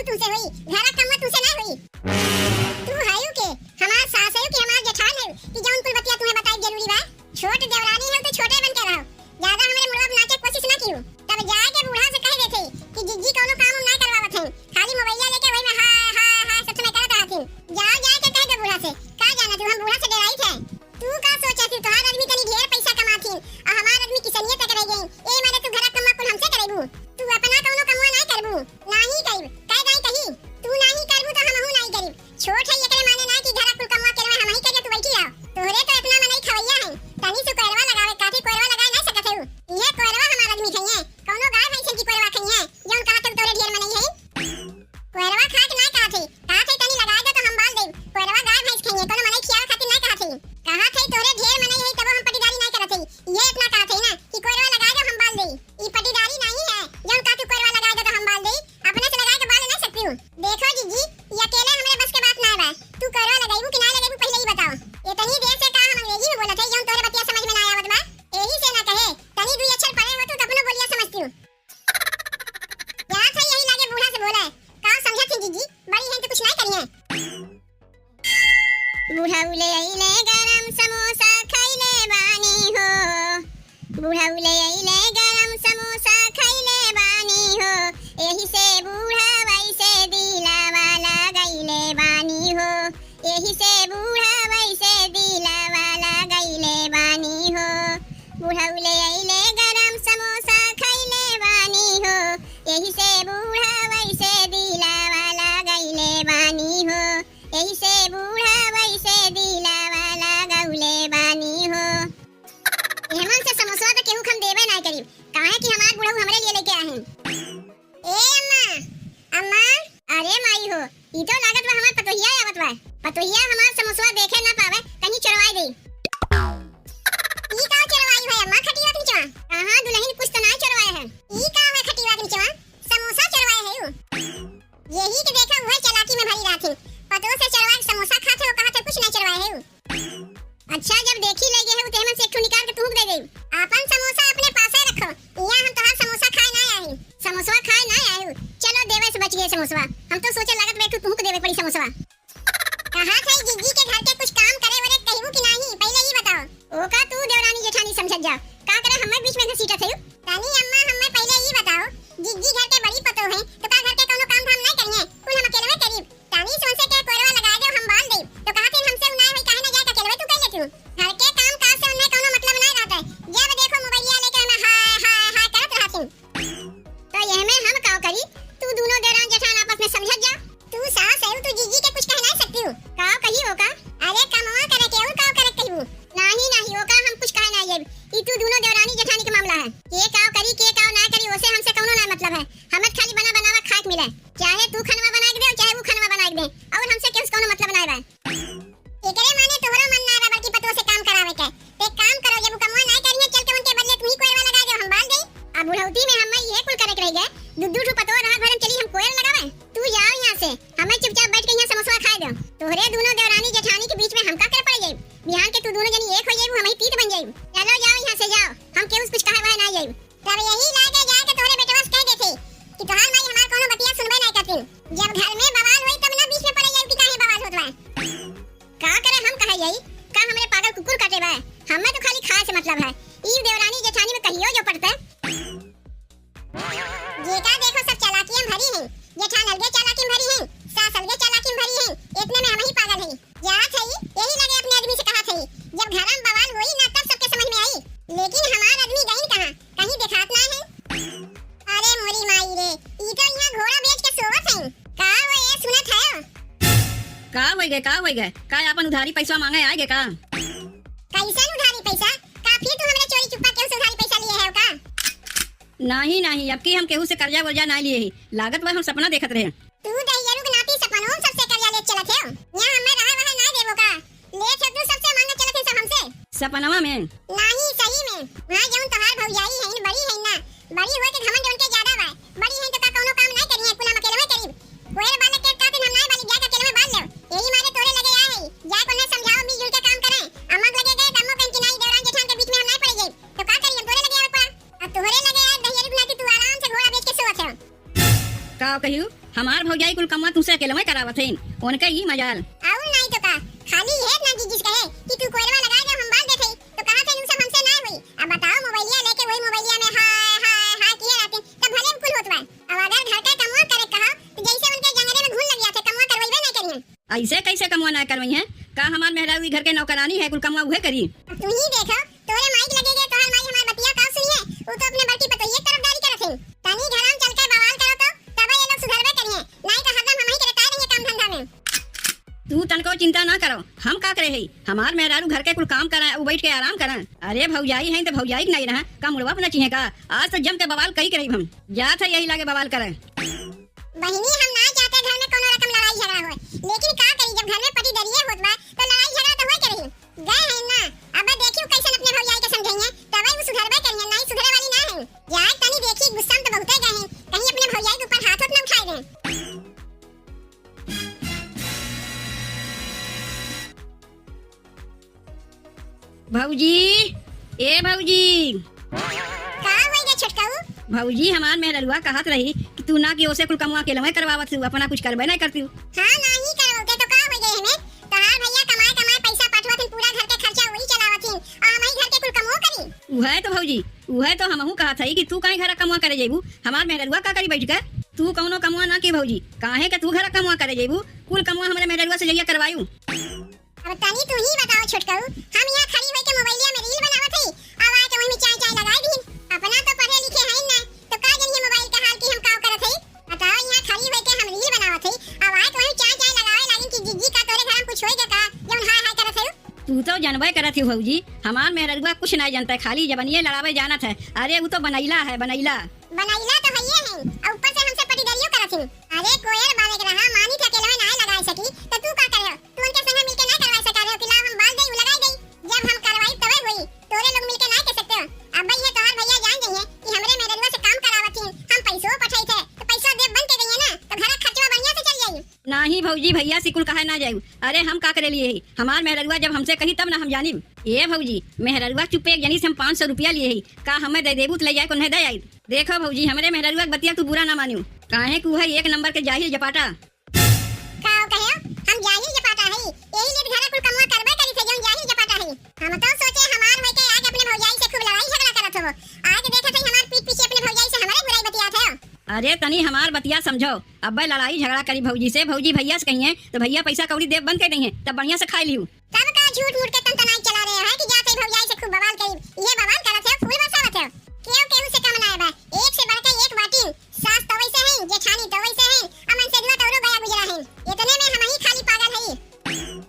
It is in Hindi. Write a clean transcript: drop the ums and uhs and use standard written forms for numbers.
तुमसे हुई, घरा कम्मा तुमसे ना हुई। तू हायू के हमार सास है कि हमार जेठान है कि जौन कुल बतिया तुम्हें बताई जरूरी बा। छोट देवरानी है तो छोटे बन के रहो, ज्यादा हमरे मुड़वा बना के कोशिश ना कियो। तब जाए के बूढ़ा से कह देथे कि जिज्जी कोनो काम ना करवावत है, खाली मोबाइल लेके वही में हा सब समय करत रहती। जाए के कह दे बूढ़ा से, का जाना तू हम बूढ़ा से डराई थे। तू का सोचा थी तोहार आदमी तनी ढेर पैसा कमाथीन और हमार आदमी किसनिए तक रह गई। ए मारे तू घरा कम्मा कुल हमसे करेबू, तू अपना कोनो कमवा नहीं करबू। नाही करब कह दाई कही तू नहीं करबू तो हमहू नहीं करीब। छोट है एकरे माने ना कि घरा कुल कमवा करवा हम ही करिए, तू बैठी रहो। तोहरे तो इतना मनई खवैया है, तनी से कोरवा लगावे काठी कोरवा लगा ना सकत है। ये कोरवा हमार आदमी खइए, कोनो गाय भैंस की कोरवा खइए जौन कहा तक तोरे ढेर मनई है। कोरवा खा के ना कहथे तनी लगा दे तो हम बाल देब। कोरवा गाय भैंस खइए कोनो मनई खियावे खातिर ना कहथे। कहा थे तोरे ढेर मनई है तब हम पटीदारी नहीं करत है। ये इतना कहथे ना कि कोरवा लगा दो हम बाल दे। ई पटीदारी नहीं है जौन का तू कोरवा लगा दे तो हम बाल दे, अपने से लगा के बाल नहीं सकती हूं। देखो जीजी ये अकेले हमरे बस के बात ना बा। तू कोरवा लगाइबू कि ना लगाइबू पहले ही बताओ। इतनी देर से का हम अंग्रेजी में बोलत है जौन तोरे बतिया समझ में ना आवत बा। एही से ना कहे तनी दुई अक्षर पढ़े हो तो अपनो बोलिया समझती हूं। या था यही लागे बूढ़ा से बोला है का समझत है जीजी, बड़ी है तो कुछ नहीं करिए। बूढ़ा उले आइले गरम समोसा खइले बानी हो, बूढ़ा उले आइले गरम समोसा खइले बानी हो। एही से बूढ़ा वैसे दिलावा लगाइले बानी हो, एही से बूढ़ा वैसे दिलावा लगाइले बानी हो। बूढ़ा उले आइले गरम समोसा खइले बानी हो, एही से बूढ़ा वैसे दिलावा लगाइले बानी हो, एही से बूढ़ा वैसे दिलावा लगाउले बानी हो। एमन से समोसा तो केहू हम देबे ना करी, काहे कि हमार बूढ़ा हमरे लिए लेके आए हैं। ए अम्मा अरे माई हो, ई तो लागत बा हमार पतोहिया आवत बा। पतोहिया हमार समोसा देखे ना पावे कहीं चढ़वाई दे। ई का चढ़वाई है अम्मा खटिया तुम चवा? कहां दुल्हन कुछ तो ना चढ़वाए है। ई का है खटिया तुम चवा? समोसा चढ़वाए है यू। यही के देखा वह चलाकी में भरी रात है। पतो से चढ़वा के समोसा खाते हो कहा थे कुछ नहीं चढ़वाए है यू। अच्छा जब देखी लगे है तो हमन से एक ठो निकाल के तू दे दे। अपन समोसा अपने पास ही रखो, यहां हम तोहार समोसा खाए ना आए। समोसा खाए ना आए, चलो देवे से बच गए समोसा। हम तो सोचे लागत बैठ तू देवे पड़ी समोसा। कहा थे जिज्जी के घर के कुछ काम करे वरे कहबू कि नहीं पहले ही बताओ। ओ का तू देवरानी जेठानी समझ जा, का करे हमें बीच में घसीटा थे। रानी अम्मा हमें पहले ही बताओ, जिज्जी घर के बड़ी पतो है तो का घर के कोनो काम धाम नहीं करिए, कुल हम अकेले में करीब। रानी सोचे के कोरवा लगा दे हम बाल दे तो कहा थे हमसे उनाय होई काहे ना जा अकेले तू कर लेती हूं। घर के काम काज से उन्हें कोनो मतलब नहीं रहता है, जब देखो मोबाइल लेके हमें हाय करत रहती। तो यह में हम का करी, तू दोनों देवरान जेठान आपस में समझ जा। तू सास है तू जिज्जी के कुछ कह नहीं सकती हूं। का कही हो का? अरे कमवा करे के और का करे कहबू। नहीं हो का हम कुछ कह नहीं जेब। ई तू दोनों देवरानी जेठानी के मामला है। के का करी के का ना करी ओसे हमसे कोनो ना मतलब है। हमें खाली बनावा खाए मिले, चाहे तू खाना बना के दे चाहे वो खाना बना के दे, और हमसे केस कोनो मतलब नहीं बा। एकरे माने तोहरा मन ना बा बल्कि पतो से काम करावे के। एक काम करो जब कमवा नहीं करिए चल के उनके बदले तू ही कोयला लगा दे हम बाल दे। अब बुढ़ौती में हम ये कुल करे के रह गए, दुद्दू ठो पतो रहा भरम चली हम कोयल लगावे। तू जाओ यहां से, हमें चुपचाप बैठ के यहां समोसा खाए दो। तोहरे दोनों देवरानी जेठानी के बीच में हम का कर पड़ जाई। बिहान के तू दोनों जनी एक हो जाई, हम ही तीत बन जाई। चलो जाओ यहां से जाओ, हम केहू कुछ कहे वह ना जाई। तब यही लागे जाके तोहरे बेटवा से कह देथे कि तोहार माई हमार कोनो बतिया सुनबे नहीं करती। जब घर में बवाल होई तब ना बीच में पड़ जाई कि काहे बवाल होत बा। का करे हम कहे जाई का हमरे पागल कुकुर काटे बा। हमें तो खाली खाए से मतलब है। ई देवरानी जेठानी में कहियो जो पड़ता जेका देखो सब चालाकियां भरी हैं। जेठान अलगे चालाकी भरी हैं, सास अलगे चालाकी भरी हैं, इतने में हम ही पागल हैं। जा थई यही लगे अपने आदमी से कहा थई जब घर में बवाल होई ना तब सबके समझ में आई, लेकिन हमार आदमी गई कहां कहीं दिखात ना है। अरे मोरी माई रे, ई तो यहां घोड़ा बेच के सोवत हैं। का वो ये सुनत है? का होई गए का अपन उधारी पैसा मांगे आए गे का? कैसन उधारी पैसा? काफी तू हमरे चोरी चुपा के उधारी पैसा लिए है का? नहीं अब की हम केहू से कर्जा वर्जा ना लिए ही, लागत वह हम सपना देखत रहे। तू दैयरू के नाती सपनों सबसे कर्जा ले चलत है। यहां हमें रहा वह ना देबो का? ले छ तू सबसे मांगे चलत है सब हमसे। सपनवा में नहीं सही में वहां जौन तोहार भौजाई है बड़ी है ना, बड़ी होए के घमंड उनके ज्यादा बा। बड़ी है तो का कोनो काम नहीं करिए, कुल हम अकेले में करीब। कोई बालक के कातिन हम नहीं बाली जा के अकेले में बाल ले। यही मारे तोरे लगे आए है, जा को ने समझाओ मिलजुल के काम करें। अमक लगे गए तमो कहीं नहीं देवरान जेठान के बीच में हम नहीं पड़ जाए तो का करिए? तोरे लगे आवे पड़ा। अब तोरे लगे आए दैयरू के नाती तू आराम से घोड़ा बेच के सोवत है। का कहियो हमार भौजाई कुल कम्मा तुमसे अकेले में करावत है उनका ही मजाल। और नहीं तो का खाली है ना जिस कहे कि तू कोयरवा लगा जब हम बाल देथे तो कहा थे सब हमसे ना हुई। अब बताओ मोबाइलिया लेके वही मोबाइलिया में हाय हाय हाय किए रहते तब भले कुल होत बा। अब अगर घर का कमवा करे कहा तो जैसे उनके जंगले में घुन लग जाते कमवा करवाइबे ना करिए। ऐसे कैसे कमवा ना करवई है का हमार मेहरारू घर के नौकरानी है कुल कमवा उहे करी। तू ही देखो तोरे माइक लगेगे तो हर माई हमार बतिया का सुनिए वो तो अपने बेटी पर तो ये तरफदारी करत है। तनी घरम चल के बवाल करो तो तब ये लोग सुधरबे करिए नहीं तो हरदम हम ही के रहता रहेंगे काम धंधा में। तू तनको चिंता ना करो हम का करे है हमार मेहरारू घर के कुल काम करा वो बैठ के आराम करा। अरे भौजाई है तो भौजाई नहीं रहा का मुड़वा अपना चाहिए का आज तो जम के बवाल कई करे हम जा था यही लागे बवाल करे। बहिनी हम ना चाहते घर में कोनो रकम लड़ाई झगड़ा हो लेकिन का करी जब घर में पति दरिये होत बा तो लड़ाई झगड़ा तो होई करी गए हैं ना। अब देखियो कैसे अपने भौजाई के समझाइए तब वो सुधरबे करिए नहीं सुधरे वाली ना है। यार तनी देखी गुस्सा में तो बहुते गए हैं कहीं अपने भौजाई के ऊपर हाथ ना उठाए दें। भौजी ए भौजी का होई गे छोटकाऊ। भौजी हमार मेहररुआ कहत रही कि तू ना कि ओसे कुल कमवा के लवे करवावत हूँ अपना कुछ करबे नहीं करती हूँ। हां नहीं करवते तो का होई गए हमें तहार भैया कमाए कमाए पैसा पाठवत पूरा घर के खर्चा वही चलावत और हम ही घर के कुल कमो करी। उहे तो भौजी उहे तो हमहू कहत हई कि तू काहे घर कमवा करे जेबू हमार मेहररुआ का करी बैठ के तू कौनो कमवा ना की भौजी काहे के तू घर कमवा करे जेबू कुल कमवा हमरे मेहररुआ से जइया करवायू। अब तनी तू ही बताओ छोटकाऊ हम यहाँ खड़ी होई के मोबाइलिया में रील बनावत हई अब आके वही में चाय चाय लगाई दी अपना तो पढ़े लिखे हैं ना तो का जनिए मोबाइल का हाल की हम काव करत हई। बताओ यहाँ खड़ी होई के हम रील बनावत हई अब आके वही चाय चाय लगावे लागिन कि जिज्जी का तोरे घर में कुछ होई के का जौन हाय हाय करत हई। तू तो जानबे करत ही भौजी हमार मेहररुआ कुछ नहीं जानता है खाली जबनिए लड़ावे जानत है। अरे वो तो बनैला है बनैला तो हइए हैं और ऊपर से हमसे पटीदरियो करत हई। अरे कोयल बाले के रहा मानी था अकेले में ना लगा सकी तो तू का करे तू उनके संग मिलके ना करवा सका रहे हो कि ला हम बाल दे लगाई दई जब हम करवाई तबे होई तोरे लोग मिलके ना कर सकते हो। अब ये तोहर भैया जान जाइए कि हमरे मेहररुआ से काम करावत हई हम पैसो पठाई थे तो पैसा दे बन के गई है ना तो घर खर्चवा बढ़िया से चल जाई। नहीं भौजी भैया सिकुल कहे ना जाऊ। अरे हम का करे लिए हमार मेहररुआ जब हमसे कही तब ना हम जानी। ये भौजी मेहररुआ चुपे एक जनी से हम 500 रुपया लिए ही का हमें दे देबू तो ले जाए को नहीं दे आई। देखो भौजी हमरे मेहररुआ के बतिया तू बुरा ना मानियो काहे कि है एक नंबर के जाहिल जपाटा। काओ कहे हम जाहिल जपाटा हई यही लिए घर कुल कमवा करबे करी थे जौन जाहिल जपाटा हई। हम तो सोचे हमार होय के आज अपने भौजाई से खूब लड़ाई झगड़ा करत हो आज देखे थे हमार पीठ पीछे अपने भौजाई से हमारे बुराई बतियात है। अरे तनी हमार बतिया समझो अब लड़ाई झगड़ा करी भौजी से भौजी भैया से कहिए तो भैया पैसा कौड़ी देव बंद कर देंगे तब बढ़िया से खाई लियो। तब का झूठ मूठ के तन तनाई